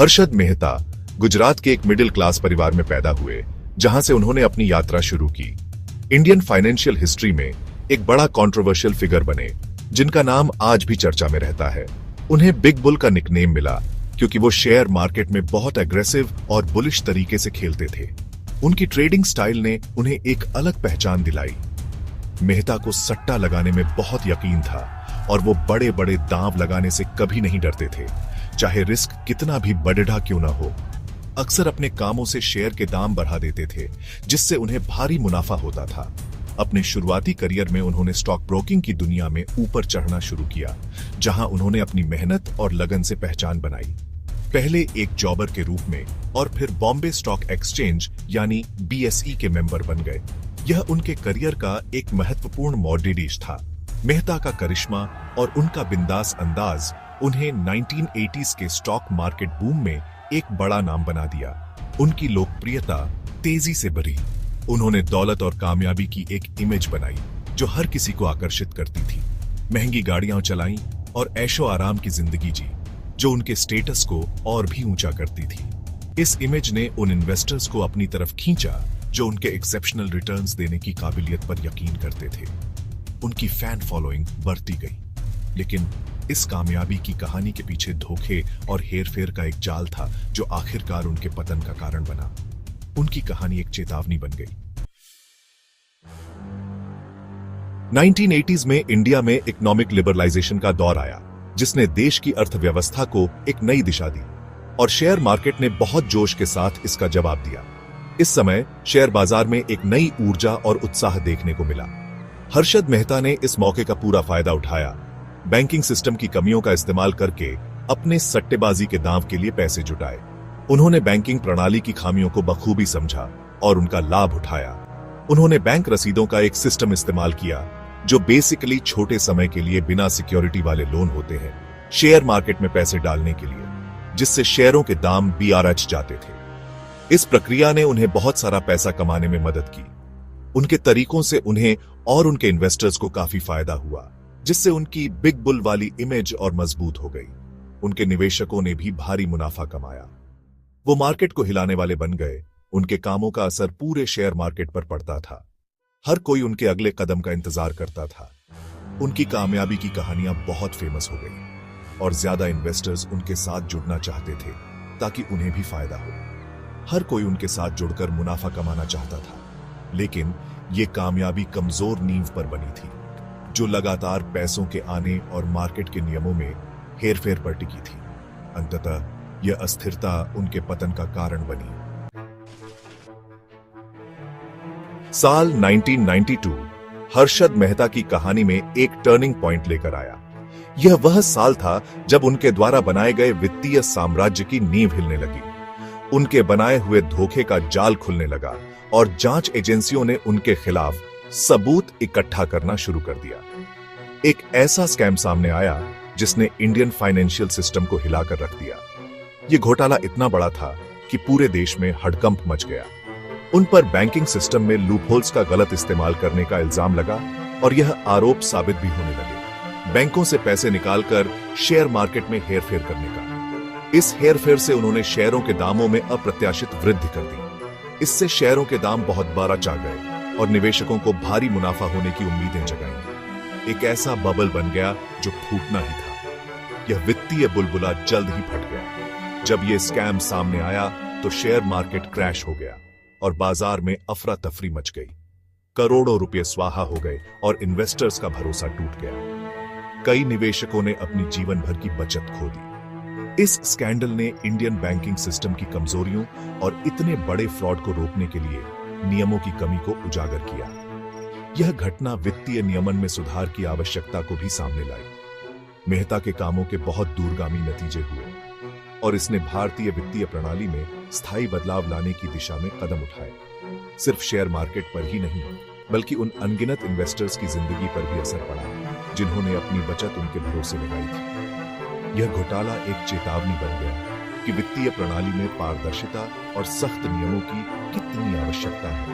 हर्षद मेहता गुजरात के एक middle class परिवार में पैदा हुए, जहां से उन्होंने अपनी यात्रा शुरू की। इंडियन फाइनेंशियल हिस्ट्री में एक बड़ा कंट्रोवर्शियल फिगर बने, जिनका नाम आज भी चर्चा में रहता है। उन्हें बिग बुल का निकनेम मिला क्योंकि वो शेयर मार्केट में बहुत एग्रेसिव और बुलिश तरीके से खेलते थे। उनकी ट्रेडिंग स्टाइल ने उन्हें एक अलग पहचान दिलाई। मेहता को सट्टा लगाने में बहुत यकीन था और वो बड़े बड़े दांव लगाने से कभी नहीं डरते थे, चाहे रिस्क कितना भी बड़ा क्यों ना हो। अक्सर अपने कामों से शेयर के दाम बढ़ा देते थे, जिससे उन्हें भारी मुनाफा होता था। अपने शुरुआती करियर में उन्होंने स्टॉक ब्रोकिंग की दुनिया में ऊपर चढ़ना शुरू किया, जहां उन्होंने अपनी मेहनत और लगन से पहचान बनाई। पहले एक जॉबर के रूप में और फिर बॉम्बे स्टॉक एक्सचेंज यानी BSE के मेंबर बन गए। यह उनके करियर का एक महत्वपूर्ण मॉडलिश था। मेहता का करिश्मा और उनका बिंदास अंदाज उन्हें 1980s के स्टॉक मार्केट बूम में एक बड़ा नाम बना दिया। उनकी लोकप्रियता तेजी से बढ़ी। उन्होंने दौलत और कामयाबी की एक इमेज बनाई जो हर किसी को आकर्षित करती थी। महंगी गाड़ियां चलाई और ऐशो आराम की जिंदगी जी, जो उनके स्टेटस को और भी ऊंचा करती थी। इस इमेज ने उन इन्वेस्टर्स को अपनी तरफ खींचा जो उनके एक्सेप्शनल रिटर्न्स देने की काबिलियत पर यकीन करते थे। उनकी फैन फॉलोइंग बढ़ती गई, लेकिन इस कामयाबी की कहानी के पीछे धोखे और हेरफेर का एक जाल था जो आखिरकार उनके पतन का कारण बना। उनकी कहानी एक चेतावनी बन गई। 1980s में इंडिया में इकोनॉमिक लिबरलाइजेशन का दौर आया, जिसने देश की अर्थव्यवस्था को एक नई दिशा दी और शेयर मार्केट ने बहुत जोश के साथ इसका जवाब दिया। इस समय शेयर बाजार में एक नई ऊर्जा और उत्साह देखने को मिला। हर्षद मेहता ने इस मौके का पूरा फायदा उठाया। बैंकिंग सिस्टम की कमियों का इस्तेमाल करके अपने सट्टेबाजी के दांव के लिए पैसे जुटाए। उन्होंने बैंकिंग प्रणाली की खामियों को बखूबी समझा और उनका लाभ उठाया। उन्होंने बैंक रसीदों का एक सिस्टम इस्तेमाल किया जो बेसिकली छोटे समय के लिए बिना सिक्योरिटी वाले लोन होते हैं, शेयर मार्केट में पैसे डालने के लिए, जिससे शेयरों के दाम BRH जाते थे। इस प्रक्रिया ने उन्हें बहुत सारा पैसा कमाने में मदद की। उनके तरीकों से उन्हें और उनके इन्वेस्टर्स को काफी फायदा हुआ, जिससे उनकी बिग बुल वाली इमेज और मजबूत हो गई। उनके निवेशकों ने भी भारी मुनाफा कमाया। वो मार्केट को हिलाने वाले बन गए। उनके कामों का असर पूरे शेयर मार्केट पर पड़ता था। हर कोई उनके अगले कदम का इंतजार करता था। उनकी कामयाबी की कहानियां बहुत फेमस हो गई और ज्यादा इन्वेस्टर्स उनके साथ जुड़ना चाहते थे ताकि उन्हें भी फायदा हो। हर कोई उनके साथ जुड़कर मुनाफा कमाना चाहता था, लेकिन ये कामयाबी कमजोर नींव पर बनी थी, जो लगातार पैसों के आने और मार्केट के नियमों में हेरफेर पर टिकी थी। अंततः यह अस्थिरता उनके पतन का कारण बनी। साल 1992 हर्षद मेहता की कहानी में एक टर्निंग पॉइंट लेकर आया। यह वह साल था जब उनके द्वारा बनाए गए वित्तीय साम्राज्य की नींव हिलने लगी। उनके बनाए हुए धोखे का जाल खुलने लगा और जांच एजेंसियों ने उनके खिलाफ सबूत इकट्ठा करना शुरू कर दिया। एक ऐसा स्कैम सामने आया जिसने इंडियन फाइनेंशियल सिस्टम को हिलाकर रख दिया। यह घोटाला इतना बड़ा था कि पूरे देश में हड़कंप मच गया। उन पर बैंकिंग सिस्टम में लूपहोल्स का गलत इस्तेमाल करने का इल्जाम लगा और यह आरोप साबित भी होने लगे। बैंकों से पैसे निकालकर शेयर मार्केट में हेरफेर करने का। इस हेरफेर से उन्होंने शेयरों के दामों में अप्रत्याशित वृद्धि कर दी। इससे शेयरों के दाम बहुत बारच आ गए और निवेशकों को भारी मुनाफा होने की उम्मीदें जगाई। एक ऐसा बबल बन गया जो फूटना ही था। यह वित्तीय बुलबुला जल्द ही फट गया। जब यह स्कैम सामने आया तो शेयर मार्केट क्रैश हो गया और बाजार में अफरा तफरी मच गई। करोड़ों रुपए स्वाहा हो गए और इन्वेस्टर्स का भरोसा टूट गया। कई निवेशकों ने अपनी जीवन भर की बचत खो दी। इस स्कैंडल ने इंडियन बैंकिंग सिस्टम की कमजोरियों और इतने बड़े फ्रॉड को रोकने के लिए नियमों की कमी को उजागर किया। यह घटना वित्तीय नियमन में सुधार की आवश्यकता को भी सामने लाई। मेहता के कामों के बहुत दूरगामी नतीजे हुए और इसने भारतीय वित्तीय प्रणाली में स्थायी बदलाव लाने की दिशा में कदम उठाए। सिर्फ शेयर मार्केट पर ही नहीं, बल्कि उन अनगिनत इन्वेस्टर्स की जिंदगी पर भी असर पड़ा जिन्होंने अपनी बचत उनके भरोसे लगाई थी। यह घोटाला एक चेतावनी बन गया कि वित्तीय प्रणाली में पारदर्शिता और सख्त नियमों की कितनी आवश्यकता है।